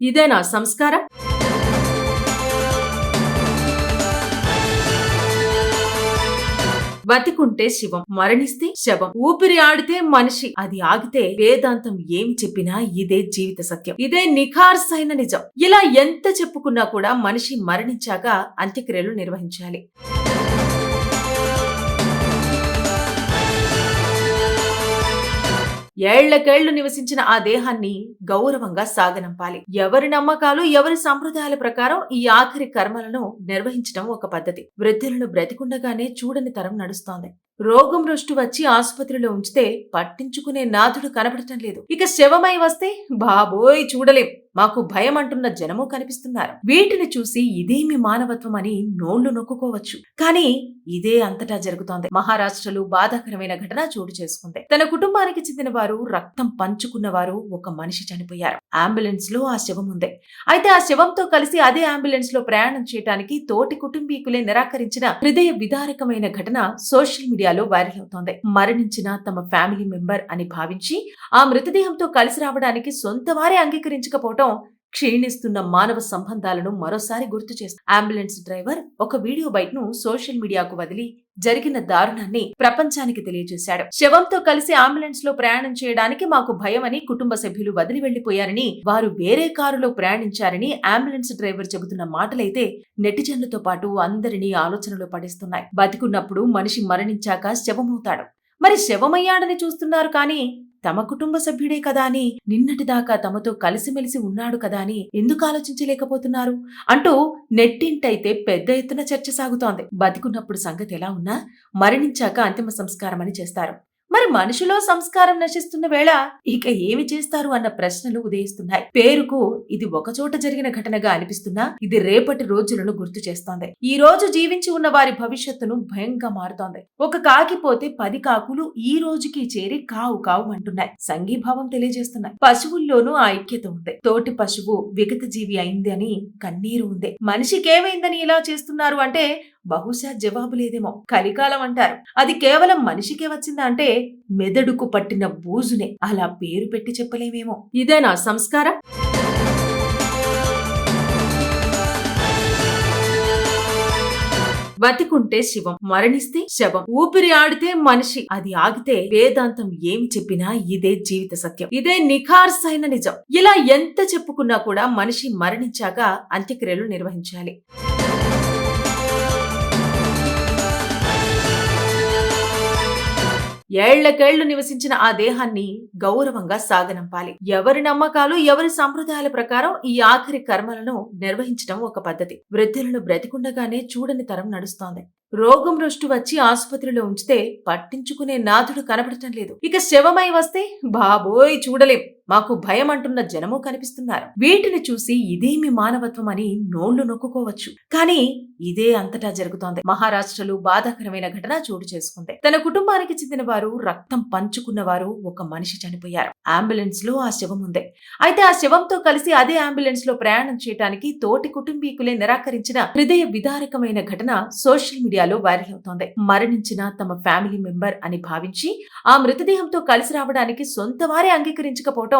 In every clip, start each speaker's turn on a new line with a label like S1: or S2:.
S1: ఇదేనా సంస్కారం? బతికుంటే శివం, మరణిస్తే శవం. ఊపిరి ఆడితే మనిషి, అది ఆగితే వేదాంతం ఏమి చెప్పినా ఇదే జీవిత సత్యం. ఇదే నిఖార్సైన నిజం. ఇలా ఎంత చెప్పుకున్నా కూడా మనిషి మరణించాక అంత్యక్రియలు నిర్వహించాలి. ఏళ్లకేళ్లు నివసించిన ఆ దేహాన్ని గౌరవంగా సాగనంపాలి. ఎవరి నమ్మకాలు, ఎవరి సంప్రదాయాల ప్రకారం ఈ ఆఖరి కర్మలను నిర్వహించడం ఒక పద్ధతి. వృద్ధులను బ్రతికుండగానే చూడని తరం నడుస్తోంది. రోగం రుష్టు వచ్చి ఆసుపత్రిలో ఉంచితే పట్టించుకునే నాథుడు కనపడటం లేదు. ఇక శవమై వస్తే బాబోయ్ చూడలేం, మాకు భయం అంటున్న జనము కనిపిస్తున్నారు. వీటిని చూసి ఇదేమి మానవత్వం అని నోళ్లు నొక్కుకోవచ్చు. కానీ ఇదే అంతటా జరుగుతోంది. మహారాష్ట్రలో బాధాకరమైన ఘటన చోటు చేసుకుంది. తన కుటుంబానికి చెందిన వారు, రక్తం పంచుకున్న వారు, ఒక మనిషి చనిపోయారు. అంబులెన్స్ లో ఆ శవం ఉంది. అయితే ఆ శవంతో కలిసి అదే అంబులెన్స్ లో ప్రయాణం చేయడానికి తోటి కుటుంబీకులే నిరాకరించిన హృదయ విదారకమైన ఘటన సోషల్ మీడియాలో వైరల్ అవుతోంది. మరణించిన తమ ఫ్యామిలీ మెంబర్ అని భావించి ఆ మృతదేహంతో కలిసి రావడానికి సొంత వారే అంగీకరించకపోవటం క్షీణిస్తున్న మానవ సంబంధాలను మరోసారి గుర్తు చేస్తుంది. అంబులెన్స్ డ్రైవర్ ఒక వీడియో బైట్ ను సోషల్ మీడియాకు వదిలి జరిగిన దారుణాన్ని ప్రపంచానికి తెలియజేశాడు. శవంతో కలిసి అంబులెన్స్ లో ప్రయాణం చేయడానికి మాకు భయమని కుటుంబ సభ్యులు వదిలి వెళ్లిపోయారని, వారు వేరే కారులో ప్రయాణించారని అంబులెన్స్ డ్రైవర్ చెబుతున్న మాటలైతే నెటిజన్లతో పాటు అందరినీ ఆలోచనలో పడేస్తున్నాయి. బతికున్నప్పుడు మనిషి మరణించాక శవమవుతాడు, మరి శవమయ్యాడని చూస్తున్నారు కానీ తమ కుటుంబ సభ్యుడే కదా అని, నిన్నటిదాకా తమతో కలిసిమెలిసి ఉన్నాడు కదా అని ఎందుకు ఆలోచించలేకపోతున్నారు అంటూ నెట్టింటైతే పెద్ద ఎత్తున చర్చ సాగుతోంది. బతికున్నప్పుడు సంగతి ఎలా ఉన్నా మరణించాక అంతిమ సంస్కారం అని చేస్తారు. మరి మనిషిలో సంస్కారం నశిస్తున్న వేళ ఇక ఏమి చేస్తారు అన్న ప్రశ్నలు ఉదయిస్తున్నాయి. పేరుకు ఇది ఒకచోట జరిగిన ఘటనగా అనిపిస్తున్నా ఇది రేపటి రోజులను గుర్తు చేస్తోంది. ఈ రోజు జీవించి ఉన్న వారి భవిష్యత్తును భయంగా మారుతోంది. ఒక కాకి పోతే 10 కాకులు ఈ రోజుకి చేరి కావు కావు అంటున్నాయి. సంఘీభావం తెలియజేస్తున్నాయి. పశువుల్లోనూ ఆ ఐక్యత ఉంది. తోటి పశువు విగత జీవి అయింది అని కన్నీరు ఉంది. మనిషికేమైందని ఇలా చేస్తున్నారు అంటే బహుశా జవాబు లేదేమో. కలికాలం అంటారు, అది కేవలం మనిషికే వచ్చిందా అంటే మెదడుకు పట్టిన బూజునే. అలా పేరు పెట్టి చెప్పలేమేమో. ఇదేనా సంస్కారం? బతికుంటే శివం, మరణిస్తే శవం. ఊపిరి ఆడితే మనిషి, అది ఆగితే వేదాంతం ఏమి చెప్పినా ఇదే జీవిత సత్యం. ఇదే నిఖార్సైన నిజం. ఇలా ఎంత చెప్పుకున్నా కూడా మనిషి మరణించాక అంత్యక్రియలు నిర్వహించాలి. ఏళ్లకేళ్లు నివసించిన ఆ దేహాన్ని గౌరవంగా సాగనంపాలి. ఎవరి నమ్మకాలు, ఎవరి సంప్రదాయాల ప్రకారం ఈ ఆఖరి కర్మలను నిర్వహించడం ఒక పద్ధతి. వృద్ధులను బ్రతికుండగానే చూడని తరం నడుస్తోంది. రోగం రుష్టు వచ్చి ఆసుపత్రిలో ఉంచితే పట్టించుకునే నాథుడు కనపడటం లేదు. ఇక శవమై వస్తే బాబోయ్ చూడలేం, మాకు భయం అంటున్న జనము కనిపిస్తున్నారు. వీటిని చూసి ఇదేమి మానవత్వం అని నోళ్లు నొక్కుకోవచ్చు. కానీ ఇదే అంతటా జరుగుతోంది. మహారాష్ట్రలో బాధాకరమైన ఘటన చోటు చేసుకుంది. తన కుటుంబానికి చెందిన వారు, రక్తం పంచుకున్న వారు, ఒక మనిషి చనిపోయారు. అంబులెన్స్ లో ఆ శవం ఉంది. అయితే ఆ శవంతో కలిసి అదే అంబులెన్స్ లో ప్రయాణం చేయడానికి తోటి కుటుంబీకులే నిరాకరించిన హృదయ విదారకమైన ఘటన సోషల్ మీడియాలో వైరల్ అవుతోంది. మరణించిన తమ ఫ్యామిలీ మెంబర్ అని భావించి ఆ మృతదేహంతో కలిసి రావడానికి సొంత వారే అంగీకరించకపోవటం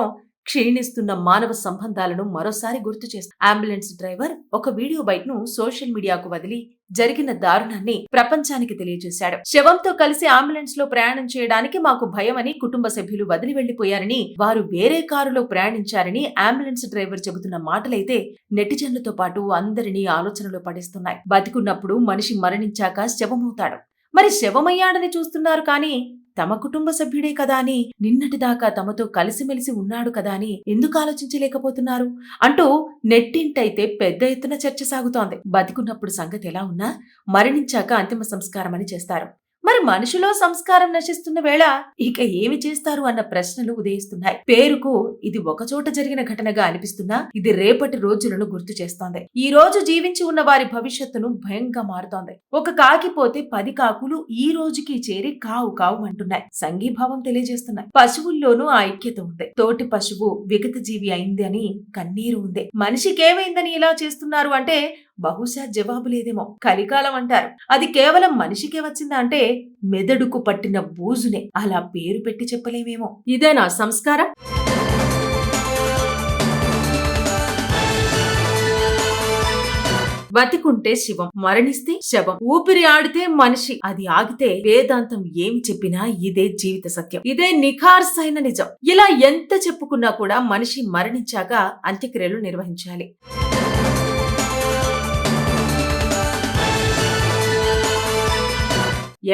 S1: క్షీణిస్తున్న మానవ సంబంధాలను మరోసారి గుర్తు చేస్తుంది. అంబులెన్స్ డ్రైవర్ ఒక వీడియో బైట్ ను సోషల్ మీడియాకు వదిలి జరిగిన దారుణాన్ని ప్రపంచానికి తెలియజేశాడు. శవంతో కలిసి అంబులెన్స్ లో ప్రయాణం చేయడానికి మాకు భయమని కుటుంబ సభ్యులు వదిలి వెళ్లిపోయారని, వారు వేరే కారులో ప్రయాణించారని అంబులెన్స్ డ్రైవర్ చెబుతున్న మాటలైతే నెటిజన్లతో పాటు అందరినీ ఆలోచనలో పడేస్తున్నాయి. బతికున్నప్పుడు మనిషి మరణించాక శవమవుతాడు, మరి శవమయ్యాడని చూస్తున్నారు కానీ తమ కుటుంబ సభ్యుడే కదా అని, నిన్నటిదాకా తమతో కలిసిమెలిసి ఉన్నాడు కదా అని ఎందుకు ఆలోచించలేకపోతున్నారు అంటూ నెట్టింటైతే పెద్ద ఎత్తున చర్చ సాగుతోంది. బతికున్నప్పుడు సంగతి ఎలా ఉన్నా మరణించాక అంతిమ సంస్కారం అని చేస్తారు. మరి మనిషిలో సంస్కారం నశిస్తున్న వేళ ఇక ఏమి చేస్తారు అన్న ప్రశ్నలు ఉదయిస్తున్నాయి. పేరుకు ఇది ఒకచోట జరిగిన ఘటనగా అనిపిస్తున్నా ఇది రేపటి రోజులను గుర్తు చేస్తోంది. ఈ రోజు జీవించి ఉన్న వారి భవిష్యత్తును భయంగా మారుతోంది. ఒక కాకి పోతే 10 కాకులు ఈ రోజుకి చేరి కావు కావు అంటున్నాయి. సంఘీభావం తెలియజేస్తున్నాయి. పశువుల్లోనూ ఆ ఐక్యత ఉంది. తోటి పశువు విగత జీవి అయింది అని కన్నీరు ఉంది. మనిషికేమైందని ఇలా చేస్తున్నారు అంటే బహుశా జవాబు లేదేమో. కలికాలం అంటారు, అది కేవలం మనిషికే వచ్చిందా అంటే మెదడుకు పట్టిన బూజునే. అలా పేరు పెట్టి చెప్పలేమేమో. ఇదేనా సంస్కారం? బతికుంటే శివం, మరణిస్తే శవం. ఊపిరి ఆడితే మనిషి, అది ఆగితే వేదాంతం ఏమి చెప్పినా ఇదే జీవిత సత్యం. ఇదే నిఖార్సైన నిజం. ఇలా ఎంత చెప్పుకున్నా కూడా మనిషి మరణించాక అంత్యక్రియలు నిర్వహించాలి.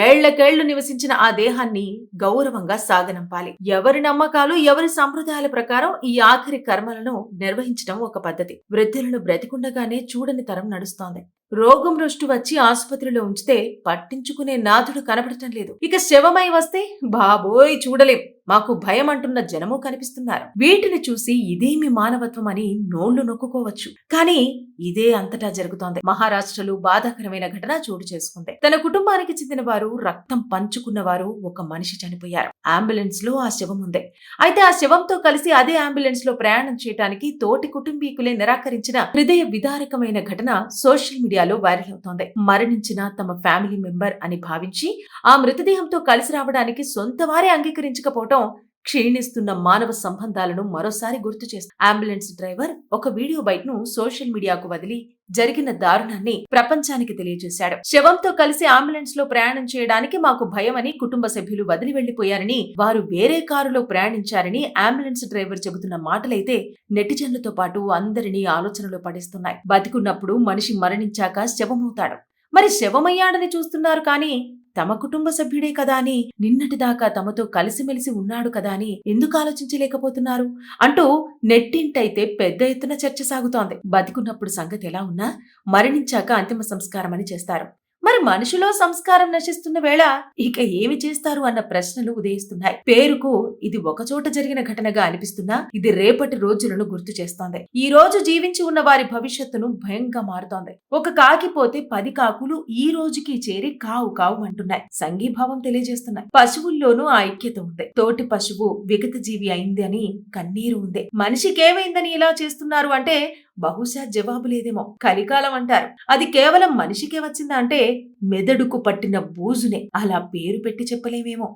S1: ఏళ్లకేళ్లు నివసించిన ఆ దేహాన్ని గౌరవంగా సాగనంపాలి. ఎవరి నమ్మకాలు, ఎవరి సంప్రదాయాల ప్రకారం ఈ ఆఖరి కర్మలను నిర్వహించడం ఒక పద్ధతి. వృద్ధులను బ్రతికుండగానే చూడని తరం నడుస్తోంది. రోగం రుష్టు వచ్చి ఆసుపత్రిలో ఉంచితే పట్టించుకునే నాథుడు కనబడటం లేదు. ఇక శవమై వస్తే బాబోయ్ చూడలేం, మాకు భయం అంటున్న జనము కనిపిస్తున్నారు. వీటిని చూసి ఇదేమి మానవత్వం అని నోళ్లు నొక్కుకోవచ్చు. కానీ ఇదే అంతటా జరుగుతోంది. మహారాష్ట్రలో బాధాకరమైన ఘటన చోటు చేసుకుంది. తన కుటుంబానికి చెందిన వారు, రక్తం పంచుకున్నవారు ఒక మనిషి చనిపోయారు. అంబులెన్స్ లో ఆ శవం ఉంది. అయితే ఆ శవంతో కలిసి అదే అంబులెన్స్ లో ప్రయాణం చేయడానికి తోటి కుటుంబీకులే నిరాకరించిన హృదయ విదారకమైన ఘటన సోషల్ మీడియాలో వైరల్ అవుతోంది. మరణించిన తమ ఫ్యామిలీ మెంబర్ అని భావించి ఆ మృతదేహంతో కలిసి రావడానికి సొంత వారే అంగీకరించకపోవడం క్షీణిస్తున్న మానవ సంబంధాలను మరోసారి గుర్తు చేస్తుంది. అంబులెన్స్ డ్రైవర్ ఒక వీడియో బైట్ ను సోషల్ మీడియాకు వదిలి జరిగిన దారుణాన్ని ప్రపంచానికి తెలియజేశాడు. శవంతో కలిసి అంబులెన్స్ లో ప్రయాణం చేయడానికి మాకు భయమని కుటుంబ సభ్యులు వదిలి వెళ్లిపోయారని, వారు వేరే కారులో ప్రయాణించారని అంబులెన్స్ డ్రైవర్ చెబుతున్న మాటలైతే నెటిజన్లతో పాటు అందరినీ ఆలోచనలో పడేస్తున్నాయి. బతికున్నప్పుడు మనిషి మరణించాక శవమవుతాడు, మరి శవమయ్యాడని చూస్తున్నారు కానీ తమ కుటుంబ సభ్యుడే కదా అని, నిన్నటిదాకా తమతో కలిసిమెలిసి ఉన్నాడు కదా అని ఎందుకు ఆలోచించలేకపోతున్నారు అంటూ నెట్టింటైతే పెద్ద ఎత్తున చర్చ సాగుతోంది. బతికున్నప్పుడు సంగతి ఎలా ఉన్నా మరణించాక అంతిమ సంస్కారం అని చేస్తారు. మరి మనిషిలో సంస్కారం నశిస్తున్న వేళ ఇక ఏమి చేస్తారు అన్న ప్రశ్నలు ఉదయిస్తున్నాయి. పేరుకు ఇది ఒకచోట జరిగిన ఘటనగా అనిపిస్తున్నా ఇది రేపటి రోజులను గుర్తు చేస్తోంది. ఈ రోజు జీవించి ఉన్న వారి భవిష్యత్తును భయంగా మారుతోంది. ఒక కాకి పోతే 10 కాకులు ఈ రోజుకి చేరి కావు కావు అంటున్నాయి. సంఘీభావం తెలియజేస్తున్నాయి. పశువుల్లోనూ ఆ ఐక్యత ఉంది. తోటి పశువు విగత జీవి అయింది అని కన్నీరు ఉంది. మనిషికేమైందని ఇలా చేస్తున్నారు అంటే బహుశా జవాబు లేదేమో. కలికాలం అంటారు, అది కేవలం మనిషికే వచ్చిందా అంటే మెదడుకు పట్టిన బూజునే. అలా పేరు పెట్టి చెప్పలేమేమో.